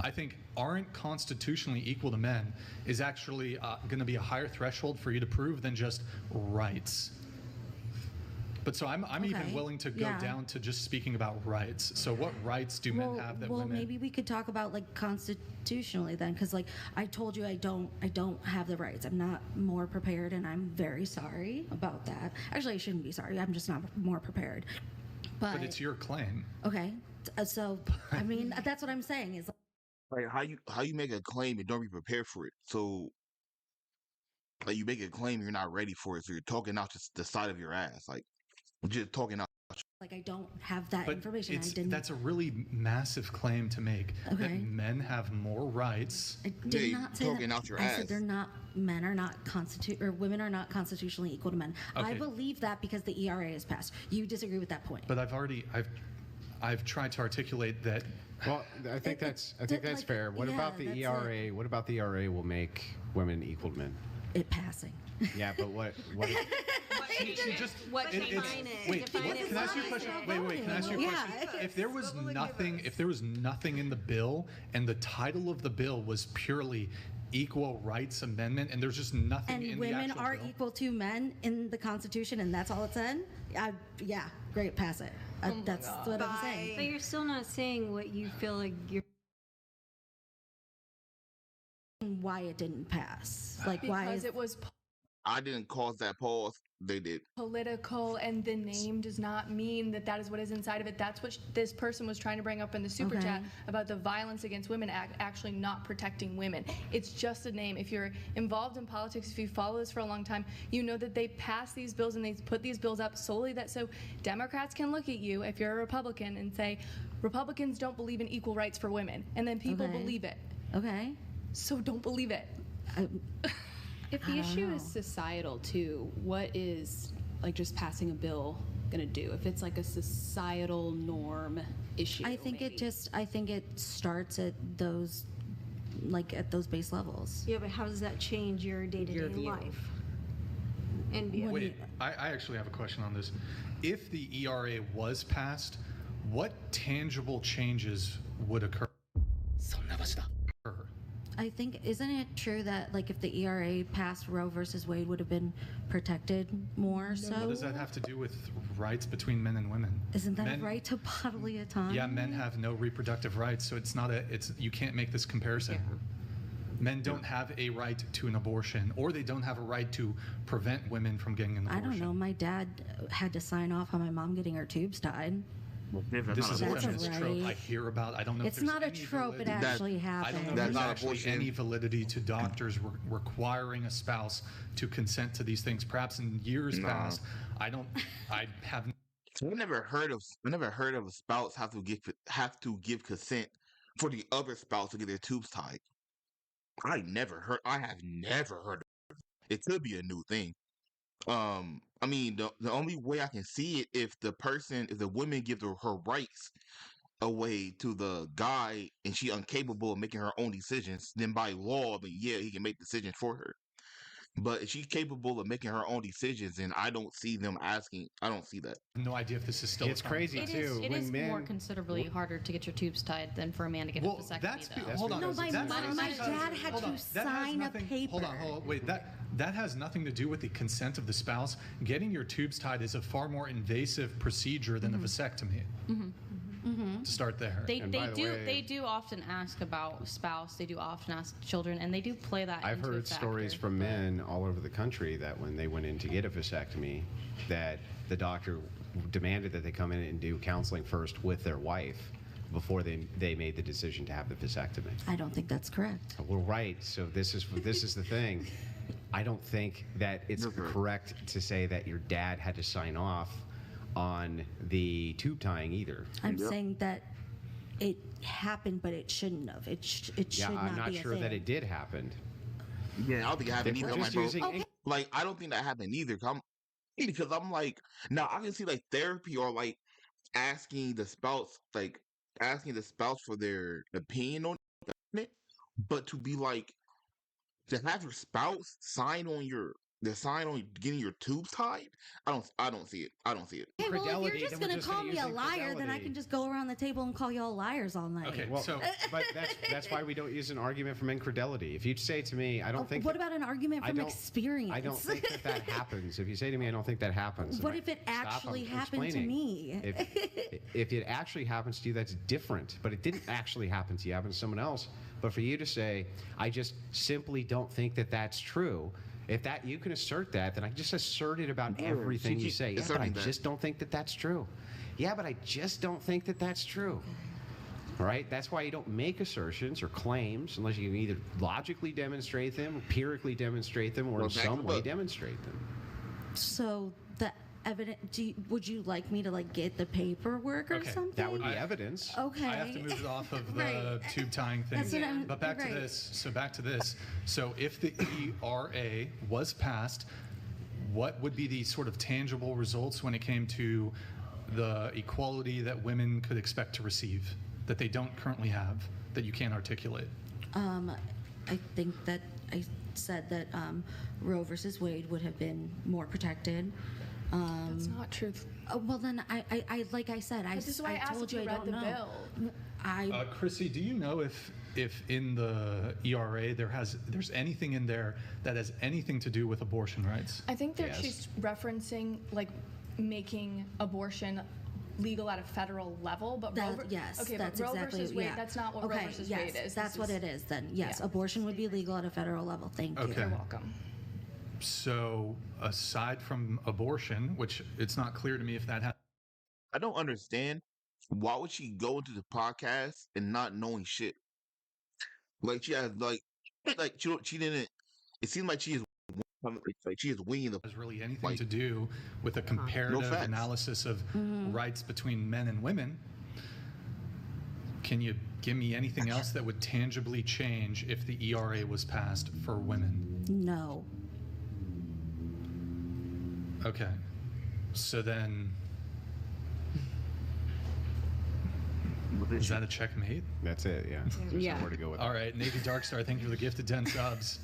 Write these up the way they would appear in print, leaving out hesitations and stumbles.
I think aren't constitutionally equal to men is actually going to be a higher threshold for you to prove than just rights. But so I'm even willing to go down to just speaking about rights. So what rights do men have that women? Well, maybe we could talk about like constitutionally then, because like I told you, I don't have the rights. I'm not more prepared, and I'm very sorry about that. Actually, I shouldn't be sorry. I'm just not more prepared. But it's your claim. Okay, so I mean that's what I'm saying is Like how you make a claim and don't be prepared for it. So like you make a claim you're not ready for it, so you're talking out the side of your ass, like just talking out. like I don't have that information. That's a really massive claim to make. That men have more rights. I did not say talking that. out your I ass. said women are not constitutionally equal to men. Okay. I believe that because the ERA is passed. You disagree with that point. But I've tried to articulate that. Well, I think that's fair. What about the ERA? What about the ERA will make women equal to men? It passing. Yeah, but what? Define it. Can I ask you a question? Wait. Can I ask you a question? If there was nothing in the bill, and the title of the bill was purely Equal Rights Amendment, and there's just nothing in the actual bill. And women are equal to men in the Constitution, and that's all it said? Yeah, great, pass it. That's what I'm saying. But you're still not saying what you feel like you're... Why it didn't pass. Like, because it was I didn't cause that pause. They did. Political, and the name does not mean that is what is inside of it. That's what this person was trying to bring up in the super chat about the Violence Against Women Act actually not protecting women. It's just a name. If you're involved in politics, if you follow this for a long time, you know that they pass these bills and they put these bills up solely so Democrats can look at you, if you're a Republican, and say, Republicans don't believe in equal rights for women. And then people believe it. Okay. So don't believe it. If the issue is societal too, what is like just passing a bill gonna do? If it's like a societal norm issue, I think it starts at those base levels. Yeah, but how does that change your day-to-day life? And wait, I actually have a question on this. If the ERA was passed, what tangible changes would occur? I think, isn't it true that like if the ERA passed, Roe versus Wade would have been protected more? So what does that have to do with rights between men and women? Isn't that a right to bodily autonomy? Yeah, men have no reproductive rights, so you can't make this comparison. Yeah. Men don't have a right to an abortion, or they don't have a right to prevent women from getting an abortion. I don't know. My dad had to sign off on my mom getting her tubes tied. This is a feminist trope I hear about. I don't know if it's not a trope. It actually happened. I don't know if there's actually any validity to doctors requiring a spouse to consent to these things. Perhaps in years past, I have. I never heard of a spouse have to give consent for the other spouse to get their tubes tied. I have never heard of it. It could be a new thing. I mean, the only way I can see it if the woman gives her rights away to the guy and she incapable of making her own decisions, then by law, I mean, yeah, he can make decisions for her. But if she's capable of making her own decisions, and I don't see them asking. I don't see that. No idea if this is still. It's crazy too. It is more considerably harder to get your tubes tied than for a man to get a vasectomy. Hold on. No, my dad had to sign a paper. Hold on. Wait. That has nothing to do with the consent of the spouse. Getting your tubes tied is a far more invasive procedure than a vasectomy. To start there. They do often ask about spouse. They do often ask children, and they do play that. I've heard stories from men all over the country that when they went in to get a vasectomy, that the doctor demanded that they come in and do counseling first with their wife before they made the decision to have the vasectomy. I don't think that's correct. Well, right. So this is the thing. I don't think that it's correct to say that your dad had to sign off on the tube tying either. I'm saying that it happened, but it shouldn't have. It should not be a thing. I'm not sure that it did happen. Yeah, I don't think it happened either. Like, I don't think that happened either. Because I'm like, now I can see like therapy or like asking the spouse for their opinion on it, but to be like, to have your spouse sign on your the sign on getting your tubes tied. I don't see it. I don't see it. Okay, well, if Fidelity, you're just then we're going to just call gonna me a use liar, then I infidelity. can just go around the table and call y'all liars all night. Okay, Well, so but that's why we don't use an argument from incredulity. If you say to me, I don't think. What about an argument I from don't- experience? I don't think that happens. If you say to me, I don't think that happens. What then if it stop, actually I'm happened to explaining. me? If it actually happens to you, that's different. But it didn't actually happen to you. It happened to someone else. But for you to say, I just simply don't think that that's true. If that you can assert that, then I just assert it about everything you say. Yeah, but I just don't think that that's true. Yeah, but I just don't think that that's true. All right? That's why you don't make assertions or claims unless you can either logically demonstrate them, empirically demonstrate them, or in some way demonstrate them. So the evidence. Would you like me to like get the paperwork or Okay, something? That would be evidence. Okay. I have to move it off of the Right. tube tying thing. That's what I'm- But back to right. this. So back to this. So if the ERA was passed, what would be the sort of tangible results when it came to the equality that women could expect to receive that they don't currently have, that you can't articulate? I think that I said that Roe versus Wade would have been more protected. That's not true. Well, then I like I said, This is why I asked told if you you I read don't the know. bill. Chrissy, do you know if in the ERA there's anything in there that has anything to do with abortion rights? I think that Yes. she's referencing like making abortion legal at a federal level, but Yes, okay, that's but Roe exactly versus Wade, yeah. that's not what okay, Roe versus yes, Wade is. That's This what is- it is then. Yes, Yeah. abortion would be legal at a federal level. Thank you. Okay. You're welcome. So aside from abortion, which it's not clear to me if that has I don't understand. Why would she go into the podcast and not knowing shit? Like she has like she didn't. It seems like she is like she is winging the. really anything Like- to do with a comparative facts. analysis of rights between men and women. Can you give me anything else that would tangibly change if the ERA was passed for women? No. Okay. So then, is that a checkmate? That's it, yeah. There's nowhere to go with All that. right, Navy Darkstar, thank you for the gifted 10 subs.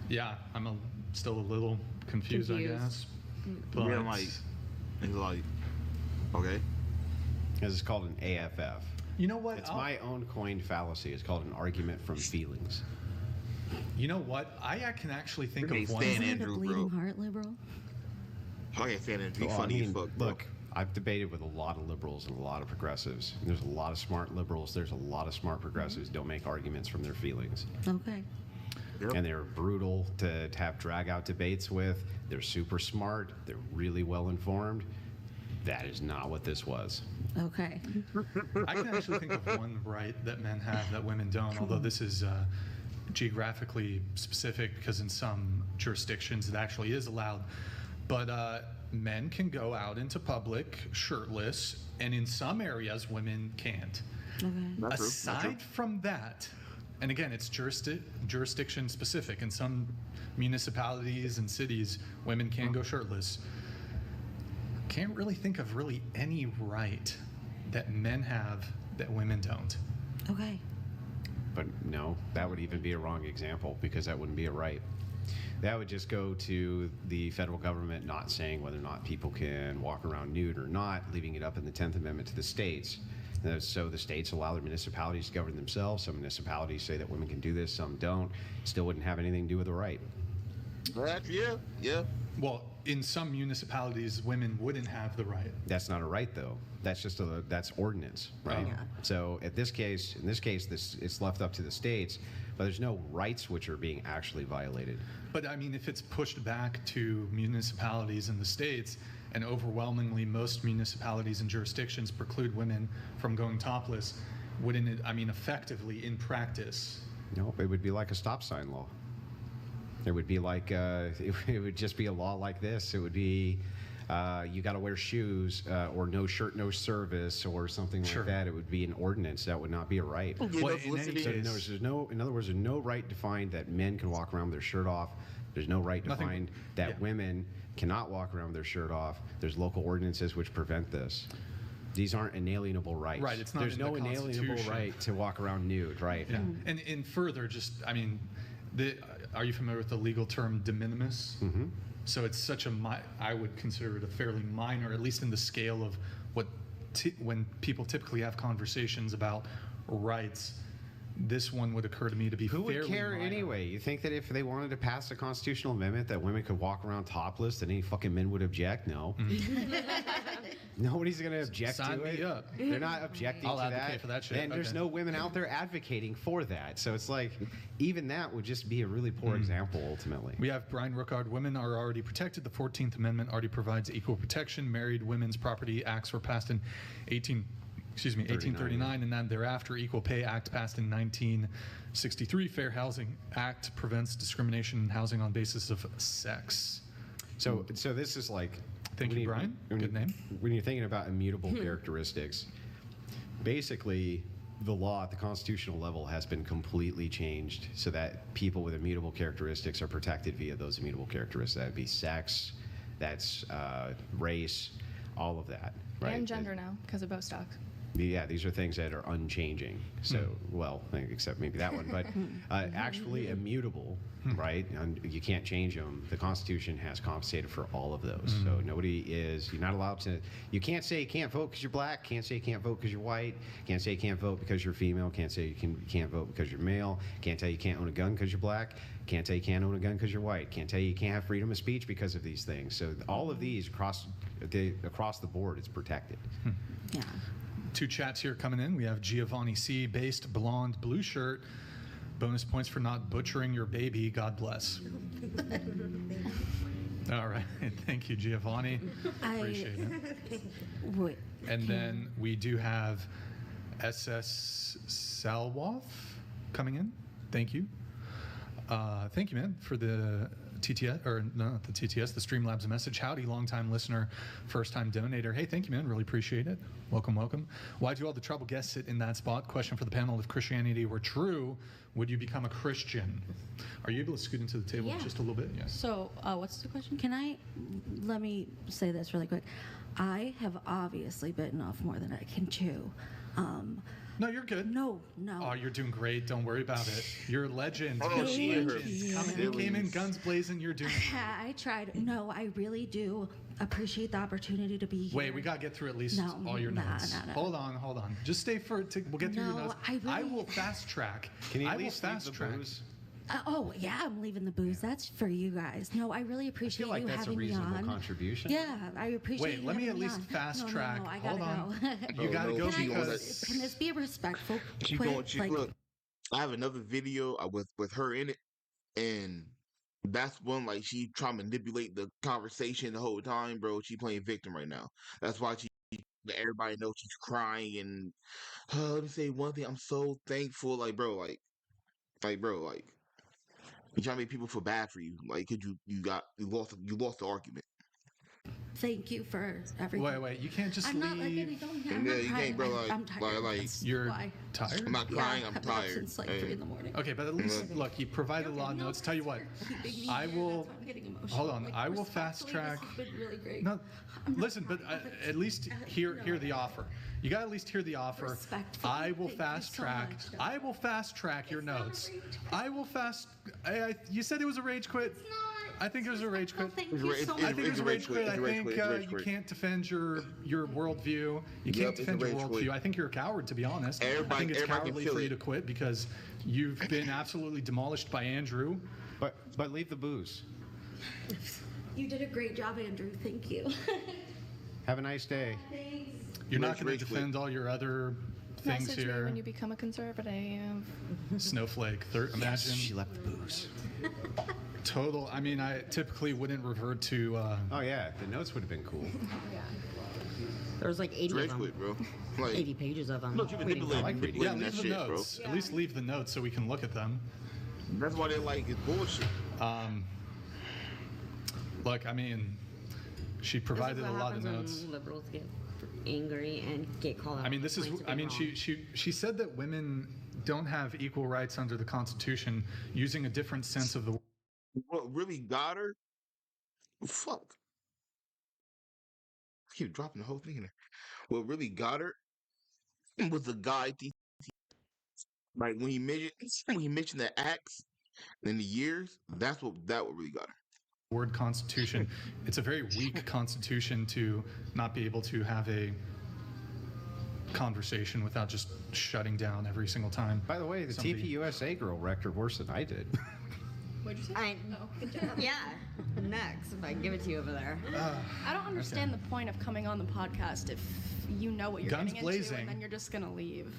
Yeah, I'm still a little confused, I guess. But Yeah, like it's like okay. This is called an AFF. you know what? It's my own coined fallacy. It's called an argument from feelings. You know what? I can actually think Okay, of one. Stan Isn't it a Andrew, bleeding bro. heart liberal? I can't stand it. Be Well, funny I as mean, fuck. Bro. look, I've debated with a lot of liberals and a lot of progressives. There's a lot of smart liberals. There's a lot of smart progressives who don't make arguments from their feelings. Okay. Yep. And they're brutal to have drag out debates with. They're super smart. They're really well informed. That is not what this was. Okay. I can actually think of one right that men have that women don't, although this is geographically specific because in some jurisdictions it actually is allowed. But men can go out into public shirtless, and in some areas women can't. Okay. Not true. Not true. Aside from that, and again, it's jurisdiction specific. In some municipalities and cities, women can go shirtless. Can't really think of really any right that men have that women don't. Okay. But no, that would even be a wrong example because that wouldn't be a right. That would just go to the federal government not saying whether or not people can walk around nude or not, leaving it up in the 10th Amendment to the states. So the states allow their municipalities to govern themselves. Some municipalities say that women can do this, some don't. Still wouldn't have anything to do with the right. Yeah. Well, in some municipalities, women wouldn't have the right. That's not a right, though. That's just that's ordinance, right? Yeah. So in this case, it's left up to the states, but there's no rights which are being actually violated. But I mean, if it's pushed back to municipalities in the states, and overwhelmingly most municipalities and jurisdictions preclude women from going topless, wouldn't it, I mean, effectively in practice, No, it would be like a stop sign law. It would be like it would just be a law like this. It would be you got to wear shoes or no shirt, no service, or something Sure. like that. It would be an ordinance. That would not be a right. Who gave Well, us in any listening? So case- in other words, there's no right defined that men can walk around with their shirt off. There's no right Nothing- defined that yeah. women cannot walk around with their shirt off. There's local ordinances which prevent this. These aren't inalienable rights. Right, it's not There's in no the inalienable Constitution. right to walk around nude, right? yeah. And further, just, I mean, Are you familiar with the legal term de minimis? Mm-hmm. So it's such I would consider it a fairly minor, at least in the scale of what when people typically have conversations about rights. This one would occur to me to be Who fairly would care minor. anyway? You think that if they wanted to pass a constitutional amendment that women could walk around topless, that any fucking men would object? No. Nobody's going to object Sign to me it. up. They're not objecting I'll to advocate that. for that shit. And there's Okay. no women out there advocating for that. So it's like, even that would just be a really poor example, ultimately. We have Brian Rookard. Women are already protected. The 14th Amendment already provides equal protection. Married Women's Property Acts were passed in 1839, and then thereafter, Equal Pay Act passed in 1963. Fair Housing Act prevents discrimination in housing on basis of sex. So this is like... Thank you, Brian. Good name. When you're thinking about immutable characteristics, basically the law at the constitutional level has been completely changed so that people with immutable characteristics are protected via those immutable characteristics. That would be sex, that's race, all of that. Right? And gender now, because of Bostock. Yeah, these are things that are unchanging. So, well, except maybe that one, but actually immutable, right? And you can't change them. The Constitution has compensated for all of those. So you're not allowed to, you can't say you can't vote because you're black, can't say you can't vote because you're white, can't say you can't vote because you're female, can't say you can't vote because you're male, can't tell you can't own a gun because you're black, can't tell you can't own a gun because you're white, can't tell you can't have freedom of speech because of these things. So all of these across the board is protected. Yeah. 2 chats here coming in. We have Giovanni C. Based blonde blue shirt. Bonus points for not butchering your baby. God bless. All right. Thank you, Giovanni. Appreciate it. Wait. And then we do have SS Salwoff coming in. Thank you. Thank you, man, for the TTS, or not the TTS, the Streamlabs message. Howdy, longtime listener, first-time donator. Hey, thank you, man. Really appreciate it. Welcome, welcome. Why do all the trouble guests sit in that spot? Question for the panel. If Christianity were true, would you become a Christian? Are you able to scoot into the table just a little bit? Yes. So, what's the question? Let me say this really quick. I have obviously bitten off more than I can chew. No, you're good. No. Oh, you're doing great. Don't worry about it. You're a legend. Oh, You're she a and her legend. You came in guns blazing. You're doing great. I tried. No, I really do appreciate the opportunity to be here. Wait, we got to get through at least all your notes. No. Hold on. Just stay we'll get through your notes. I will fast track. Can you I at will least leave fast the track. booze? Oh, yeah, I'm leaving the booze. That's for you guys. No, I really I appreciate feel like you that's a having me reasonable on. contribution. Yeah, I appreciate Wait, you let me having at least on. fast track. No, I gotta Hold on. go. You gotta go because Can this be a respectful She quick? going. She look. I have another video with her in it, and that's one like she trying to manipulate the conversation the whole time, bro. She playing victim right now. That's why everybody knows she's crying and let me say one thing. I'm so thankful, like bro, like you trying to make people feel bad for you, like cause you lost the argument. Thank you for everything. wait. You can't just I'm leave. not letting it go. Yeah, Yeah, you can't, bro. I'm tired. Like That's You're why. tired. I'm not crying. Yeah, I'm I've been up tired. since like 3 in the morning. Okay, but at least look, you provided a lot of notes. Tell you what, I will. I'm getting emotional. Hold on, Like, I will fast respectfully, track. This has been really great. No, listen, but at least hear the offer. You got to at least hear the offer. Respectfully, I will thank you fast so track. much. I will fast track your It's not a notes. rage quit. I will fast. You said it was a rage quit. It's not. I think it was a rage quit. Thank you so It's much. I think it was a rage quit. I It's a rage think quit. It's a rage you quit. can't defend your worldview. You Yep, can't it's a defend your rage quit. worldview. I think you're a coward, to be honest. I Everybody- think it's everybody can cowardly feel for you it. to quit because you've been absolutely demolished by Andrew. But leave the booze. You did a great job, Andrew. Thank you. Have a nice day. Thanks. You're not Rage going to quit. defend all your other things Message me here. when you become a conservative. Snowflake. Imagine. She left the booze. Total. I mean, I typically wouldn't revert to. Oh yeah, the notes would have been cool. There was like 80 Rage of them. quit, bro. Like 80 pages of them. look, you manipulating like reading. Yeah, that leave the shit, bro. notes. At least leave the notes so we can look at them. That's why they like it's bullshit. Look, I mean, she provided a lot of notes. Liberals get angry and get called out. I mean, this is. I mean, she said that women don't have equal rights under the Constitution, using a different sense of the. What really got her? Fuck. I keep dropping the whole thing in there. What really got her was the guy. Like when he mentioned the acts, In the years, that what really got her. Word constitution, it's a very weak constitution to not be able to have a conversation without just shutting down every single time. By the way, the TPUSA girl wrecked her worse than I did. What'd you say? Good job. Yeah. Next, if I give it to you over there. I don't understand the point of coming on the podcast if you know what you're Guns getting blazing. into and then you're just gonna leave.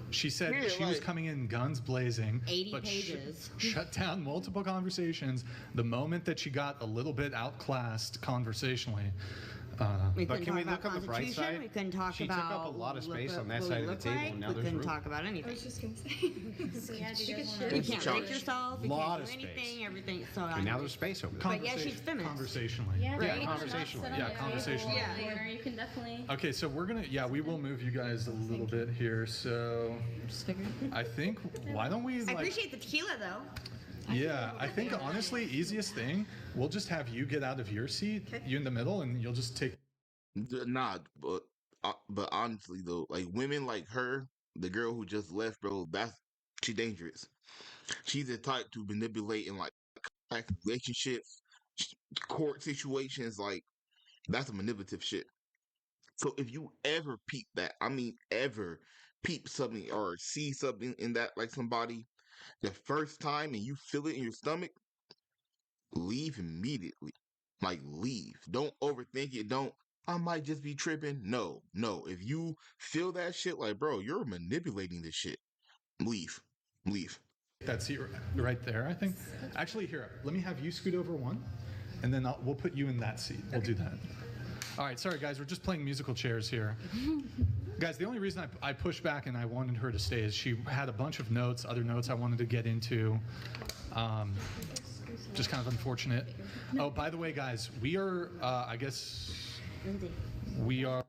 She said Yeah, she was coming in guns blazing, 80 but pages. shut down multiple conversations the moment that she got a little bit outclassed conversationally. We But couldn't can talk we about look on the bright Constitution. side? We couldn't talk She about. took up a lot of space on that what side we of the look table, like. and now we there's couldn't room. talk about I anything. was just gonna say. So yeah, do you guys You want to? can't Challenge. break yourself. You Lot can't of do space. anything. Everything. So And now there's space over there. But yeah, she's feminist. Conversationally. Yeah, Right. right. Conversationally. Sit on Yeah, the conversationally. table Yeah. later. You can definitely. Okay, so we will move you guys a little bit here. So Just figure. I think, why don't we I like, appreciate the tequila though. yeah, I think honestly, easiest thing, we'll just have you get out of your seat, you in the middle, and you'll just take. Nah, but honestly though, like women like her, the girl who just left, bro, she's dangerous. She's the type to manipulate in like relationships, court situations. Like that's a manipulative shit. So if you ever peep that, I mean, ever peep something or see something in that, like somebody, the first time and you feel it in your stomach, leave immediately. Like leave. Don't overthink it. Don't. I might just be tripping. No, no. If you feel that shit, like bro, you're manipulating this shit. Leave. Leave. That seat right there, I think. Actually, here, let me have you scoot over one, and then we'll put you in that seat. We'll do that. All right, sorry guys, we're just playing musical chairs here. Guys, the only reason I pushed back and I wanted her to stay is she had a bunch of notes, other notes I wanted to get into. Just kind of unfortunate. Oh, by the way, guys, we are, I guess, we are.